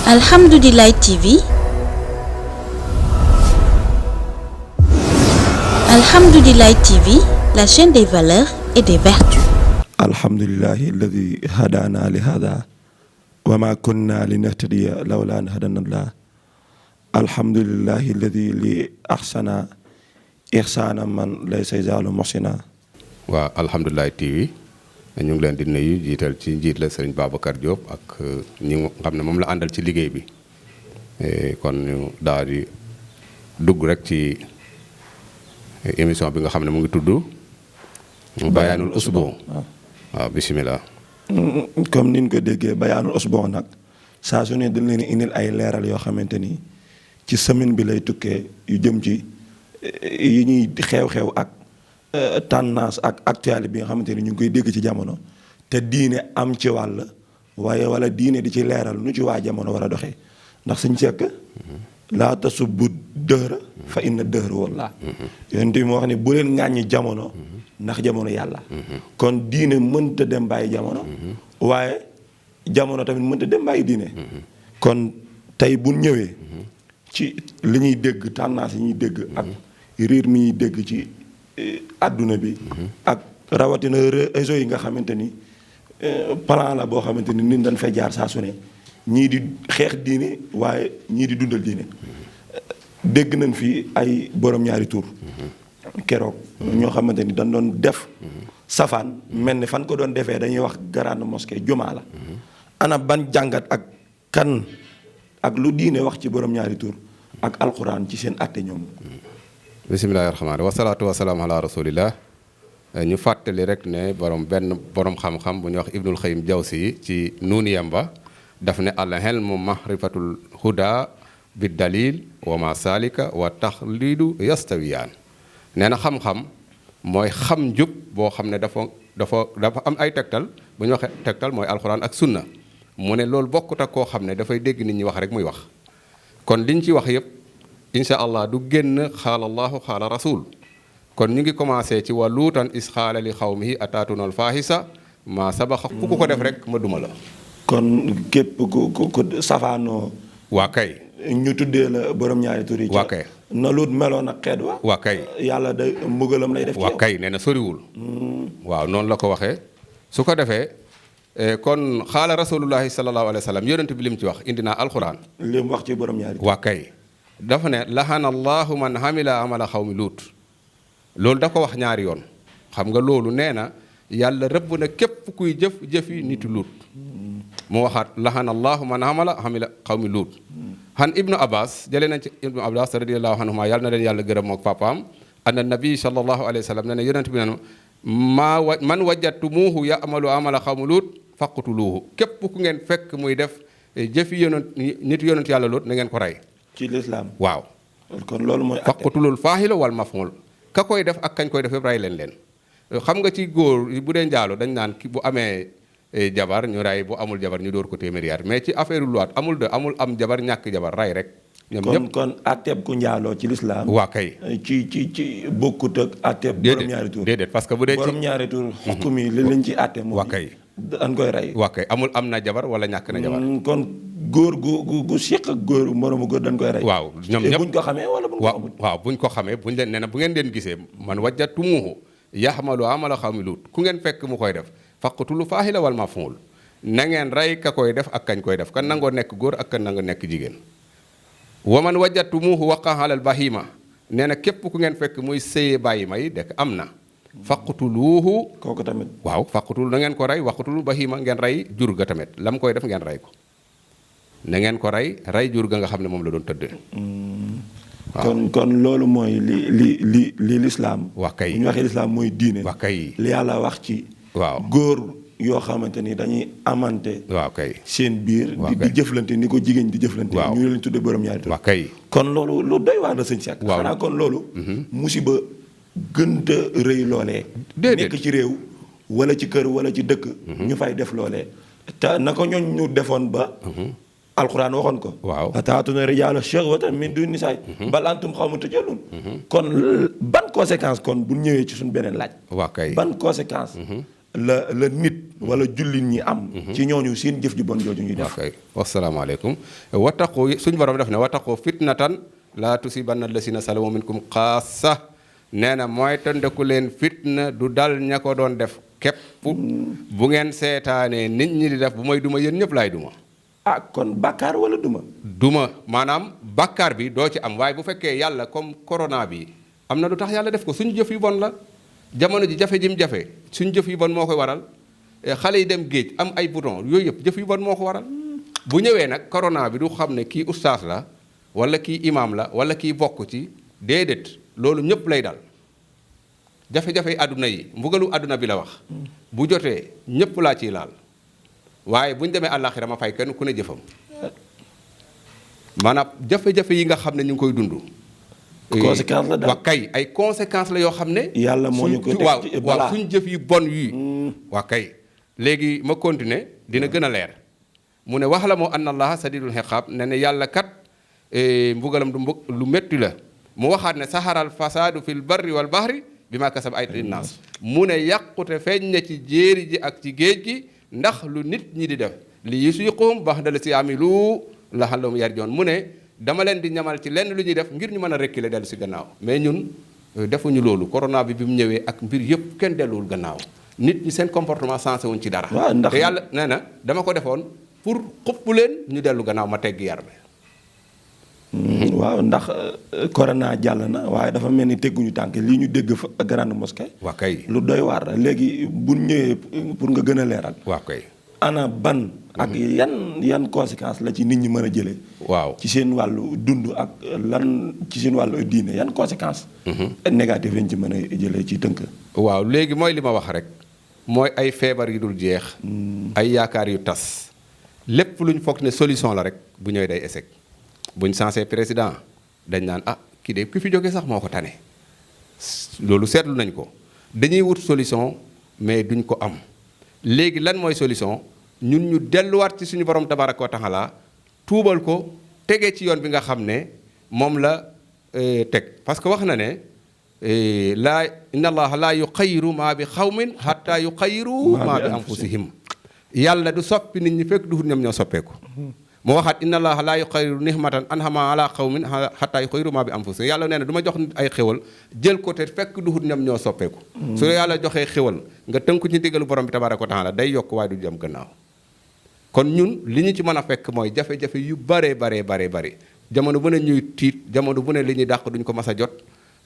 Alhamdoulilah TV. Alhamdoulilah TV, la chaîne des valeurs et des vertus. Alhamdulillahi alladhi hadana li hada wa ma kunna linahtadiya lawla an hadana Allah. Alhamdulillahi alladhi li ahsana ihsana man laysa yazalu muhsina. waa Alhamdoulilah TV ñu ngi leen di nuyu jiital ci njiit la Serigne Babacar Diop ak ñi nga xam ne moom la àndal ci liggéey bi kon ñu daal di dugg rek ci émission bi nga xam ne mu ngi tudd Bayaanul Usbu waaw bisimilah. comme niñ ko déggee Bayaanul Usbu nag saa su ne dañ leen indil ay leeral yoo xamante ni ci semaine bi lay tukkee yu jëm ci yi ñuy xew-xew ak tendance ak actualité bi nga xamante ni ñu ngi koy dégg ci jamono te diine am ci wàll waaye wala diine di ci leeral nu ci waa jamono war a doxee ndax suñ sekk laa tasubbu dëhra fa inna dëhra walla yonent bi moo wax ni bu leen ŋàññi jamono ndax jamono yàlla kon diine mënta dem bàyyi jamono waaye jamono tamit mënta dem bàyyi diine kon tey bu ñëwee ci li ñuy dégg tendance yi ñuy dégg ak riir mi ñuy dégg ci àdduna bi ak rawatina réseau yi nga xamante ni plan la boo xamante ni nit dañ fay jaar saa su ne ñii di xeex diine waaye ñii di dundal diine dégg nañ fi ay borom ñaari tur keroog ñoo xamante ni dañ doon def safaan mel ni fan ko doon defee dañuy wax grande mosquée jumaa la ana ban jàngat ak kan ak lu diine wax ci borom ñaari tur ak alxuraan ci seen àtte ñoom. bisimilahi rahmaani wasalaatu wasalaam ala rasulillah ñu fàttali rek ne borom xam-xam bu ñuy wax Ibnul Xayyim Jawzi ci nuuniyam ba daf ne al ilmu mahrifatul huda bi dalil wa ma salika wa taxlidu yastawiyaan nee na xam-xam mooy xam njub boo xam ne dafa am ay tegtal bu ñu waxee tegtal mooy alxuraan ak sunna mu ne loolu bokkut ak koo xam ne dafay dégg nit ñi wax rek muy wax kon liñ ci wax yëpp incha allah du génn xaala allahu xaala rasul kon ñu ngi commencé ci wa luutan is xaala li xawmihi ataatuna al fahisa maa sabaxa ku ko def rek ma duma la kon képp ku safaanoo waa kay ñu tuddee la borom ñaari tur yi waa kay na luut meloon ak xeet wa waa kay yàlla day mbugalam lay def ci waa kay nee na soriwul waaw noonu la ko waxee su ko defee kon xaala rasulullahi sallallahu alayhi wa sallam yonent bi lim ci wax indi naa alquran li mu wax ci borom ñaari tur waa kay dafa ne lahana allahu man hamila amala xawmi luut loolu da ko wax ñaari yoon xam nga loolu nee na yàlla rëbb na képp kuy jëfi nitu luut mu waxaat lahana allahu man hamila xawmi luut han ibnu abbas jëlee nañ ci ibnu abbas radiallahu anhuma yàlla na leen yàlla gërëm mook papaam anna nabi sallallahu alayhi wa sallam ne ne yonent bi ne man wajatumuuhu ya'malu amala xawmi luut faqtuluuhu képp ku ngeen fekk muy def jëfi nitu yonent yàlla luut na ngeen ko rey ci lislaam waaw kon loolu mooy faqtulul faahila wal maf'ul ka koy def ak kañ koy def yëpp rey leen xam nga ci góor bu dee njaalo dañ naan ki bu amee jabar ñu rey bu amul jabar ñu dóor ko téeméeri yar mais ci affaire luwaat amul am jabar ñàkk jabar rey rek ñoom ñëpp kon atteeb ku njaaloo ci lislaam waa kay ci bokkut ak atteeb borom ñaari tur déedéet parce que bu dee ci borom ñaari tur xukkum yi li lañ ci atte moom waa kay dañ koy rey waa kay am na jabar wala ñàkk na jabar kon góor gu siq ak góor moroomu góor dañ koy rey waaw ñoom ñëpp buñ ko xamee wala buñ ko xamul waaw buñ ko xamee buñ leen nee na bu ngeen leen gisee man wajjatumuuhu yaxmalu amala xawmi luut ku ngeen fekk mu koy def faqtulu faahila wal maf'ul na ngeen rey ka koy def ak kañ koy def kan nangoo nekk góor ak kan nangoo nekk jigéen wa man wajjatumuuhu waqa'a alal bahima nee na képp ku ngeen fekk muy sëyee bàyyi may dekk am na faqtuluuhu kooku tamit waaw faqtulu na ngeen ko rey waqtulu bahima ngeen rey jur ga tamit lam koy def ngeen rey ko na ngeen ko rey jur ga nga xam ne moom la doon tëddee kon loolu mooy li lislaam wax kay bu ñu waxee lislaam mooy diine wax kay li yàlla wax ci waaw góor yoo xamante ni dañuy amante waaw kay seen biir di jëflante ni ko jigéen di jëflante ñu leen tuddee borom ñaari tur wax kay kon loolu lu doy waar la sëñ Seck xanaa kon loolu musiba gënta rëy loolee nekk ci réew wala ci kër wala ci dëkk ñu fay def loolee te na ko ñooñ ñu defoon ba alxuraan waxoon ko waaw ataatuna rijaala shahwatan min duuni nisaa bal antum qawmun tajhaluun kon ban conséquence kon bu ñëwee ci suñu beneen laaj waa kay ban conséquence la nit wala jullit ñi am ci ñooñu seen jëf ju bon jooju ñuy def. ok wasalaamaaleykum wattaqu suñu borom def ne wattaqu fitnatan laa tusibanna allasina salamu minkum xaasa nee na mooy tëndeku leen fitna du dal ña ko doon def képp bu ngeen seetaanee nit ñi di def bu may duma yéen ñëpp laay duma. ah kon bàkkaar wala duma maanaam bàkkaar bi doo ci am waaye bu fekkee yàlla comme corona bi am na lu tax yàlla def ko suñu jëf yu bon la jamono ji jafe jim jafe suñu jëf yu bon moo koy waral xale yi dem géej am ay bouton yooyu yëpp jëf yu bon moo ko waral bu ñëwee nag corona bi du xam ne kii ustaas la wala kii imaam la wala kii bokk ci déedéet loolu ñëpp lay dal jafe-jafe yi àdduna yi mbugalu àdduna bi la wax bu jotee ñëpp laa ciy laal waaye bu ñu demee àllaaxira ma fay kenn ku ne jëfam maanaam jafe-jafe yi nga xam ne ñu ngi koy dund. conséquence la daal waa kay ay conséquences la yoo xam ne. yàlla moo ñu ko teg ci waaw suñ jëf yi bon yii. waa kay léegi ma continuer dina gën a leer mu ne wax la moo anna allaha sadidul xiqaab ne ne yàlla kat mbugalam du lu métti la mu waxaat ne saharal fasaadu fil barri wal bahri bi ma kasab ay naas mu ne yàqute feeñ na ci jéeri ji ak ci géej gi ndax lu nit ñi di def li yusiqum ba'da la si amilu la'allahum yarji'un mu ne dama leen di ñamal ci lenn lu ñuy def ngir ñu mën a reculer dellu si gannaaw mais ñun defuñu loolu corona bi mu ñëwee ak mbir yëpp kenn delluwul gannaaw nit ñi seen comportement sensé wuñ ci dara. te yàlla nee na dama ko defoon pour xupp leen ñu dellu gannaaw ma tegg yar bi. waaw ndax corona jàll na waaye dafa mel ni tegguñu tànk lii ñu dégg fa grande mosquée. waa kay lu doy waar léegi bu ñëwee pour nga gën a leeral. waa kay ana ban. ak yan conséquence la ci nit ñi mën a jëlee. waaw ci seen wàllu dund ak lan ci seen wàllu diine yan conséquence négative lañ ci mën a jëlee ci tënk. waaw léegi mooy li ma wax rek mooy ay feebar yu dul jeex. ay yaakaar yu tas lépp luñ foog ne solution la rek bu ñëwee day échec buñ sensé président dañ naan ah kii de ki fi jógee sax moo ko tane loolu seetlu nañ ko dañuy wut solution mais duñ ko am léegi lan mooy solution. ñun ñu delluwaat ci suñu borom tabaraka wa taala tuubal ko tegee ci yoon bi nga xam ne moom la teg parce que wax na ne laa inna allaha laa yuxayiru maa bi xawmin hatta yuxayiru maa bi anfusihim yàlla du soppi nit ñi fekk duhut ñoom ñoo soppeeku mu waxaat inna allaha laa yuxayiru nihmatan anhama ala xawmin hatta yuxayiru maa bi anfusihim yàlla nee na du ma jox nit ay xéwal jël ko te fekk duhut ñoom ñoo soppeeku su yàlla joxee xéwal nga tënku ci ndigalu borom bi tabaraka wa taala day yokk waaye du jëm gannaaw kon ñun li ñu ci mën a fekk mooy jafe-jafe yu bare jamono bu ne ñuy tiit jamono bu ne li ñuy dàq duñ ko mas a jot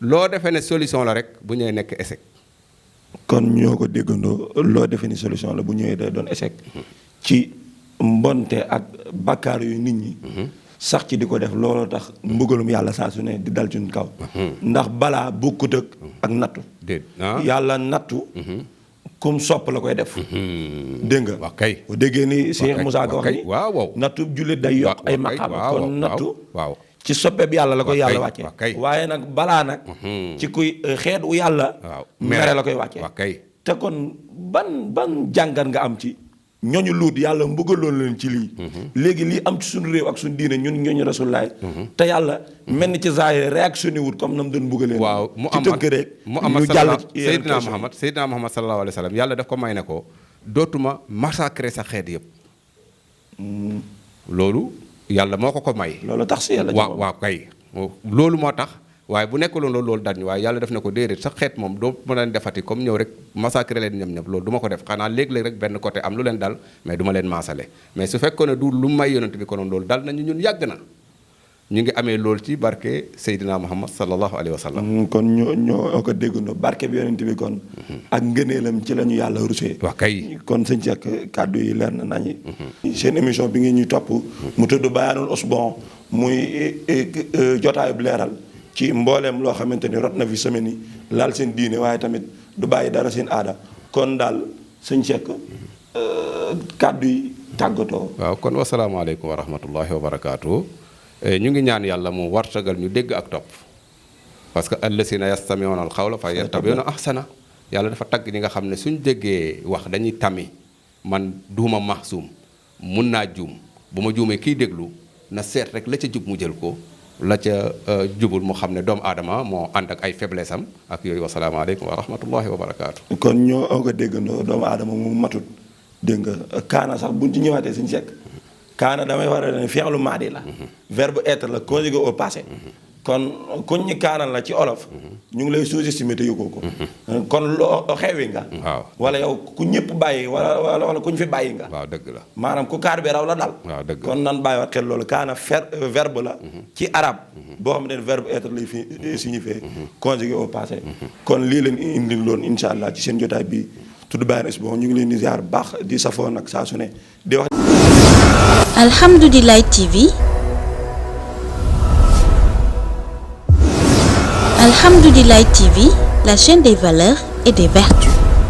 loo defee ne solution la rek bu ñëwee nekk échec. kon ñoo ko déggandoo loo defee ni solution la bu ñëwee day doon échec. ci mbonte ak bakkaar yu nit ñi. sax ci di ko def looloo tax mbugalum yàlla saa su ne di dal ci kaw. ndax balaa bokkut ak nattu. yàlla nattu. comme sopp la koy def. dégg nga. waaw kay bu déggee ni Cheikh Moussa Ka wax ni. waaw nattu jullit day yokk ay maqaam kon nattu. waaw ci soppeeb yàlla la koy yàlla wàcce. waaye nag balaa nag. ci kuy xeet u yàlla. mere la koy wàcce. te kon ban jàngat nga am ci. ñooñu luut yàlla mbugaloon leen ci lii. léegi lii am ci suñu réew ak suñu diine ñun ñooñu rasulaay. te yàlla mel ni ci zaahir réactionné wut comme nam doon mbugalee. waaw mu am ci tënk rek Muhammad ñu jàll ci Seydina Muhammad sallallahu alayhi wa sallam yàlla daf ko may ne ko dootuma massacrer sa xeet yëpp. loolu yàlla moo ko may. loolu tax si yàlla. waaw kay loolu moo tax. waaye bu nekkuloon loolu daal ñu waaye yàlla def na ko déedéet sax xeet moom doo mën leen defati comme ñëw rek massacrer leen ñoom ñëpp loolu du ma ko def xanaa léeg-léeg rek benn côté am lu leen dal mais du ma leen maasale mais su fekkoon ne du lu may yonent bi konoon loolu dal nañu ñun yàgg na ñu ngi amee loolu ci barke Seydina Muhammad sallallahu alayhi wa sallam. kon ñoo ko déggandoo barke bi yonent bi kon. ak ngëneelam ci la ñu yàlla rusee. waaw kay kon sëñ Cheikh kàddu yi leer na nañi. seen émission bi ngeen ñuy topp. mu tudd Bayaanul Usbuh muy jotaayu bu leeral. ci mbooleem loo xamante ni rot na fi semaine yi laal seen diine waaye tamit du bàyyi dara seen aada kon daal sëñ Cheikh kàddu yi tàggatoo. waaw kon wasalaamaaleykum wa rahmatullahi wa barakaatu. ñu ngi ñaan yàlla mu wartagal ñu dégg ak topp parce que allasina yastamiuna al xawla fa yattabiuna ahsana yàlla dafa tagg ñi nga xam ne suñ déggee wax dañuy tami man duuma mahsuum mun naa juum bu ma juumee kiy déglu na seet rek la ca jub mu jël ko la ca jubul mu xam ne doomu aadama moo ànd ak ay faiblesse am ak yooyu wasalaamaaleykum wa rahmatullahi wa barakaatu. kon ñoo nga déggandoo doomu aadama mu matut dégg nga kaana sax buñ ci ñëwaatee suñu sekk kaana damay war a ne fi'lu maadi la verbe être la conjugué au passé kon kuñ ñi kaanal la ci olof ñu ngi lay sous-estimer te yëgoo ko kon loo xewi nga waaw wala yow ku ñëpp bàyyi wala kuñ fi bàyyi nga waaw dëgg la maanaam ku kaar bi raw la dal waaw dëgg kon nan bàyyiwaat xel loolu kaana verbe la ci arabe boo xam ne verbe être lay fi signifié conjugué au passé kon lii leen indi loon insha allah ci seen jotaay bi tudd Bayern Expo ñu ngi leen di ziar baax di safoo nag saa su ne di wax Alhamdoulilah TV. Alhamdoulilah TV, la chaîne des valeurs et des vertus.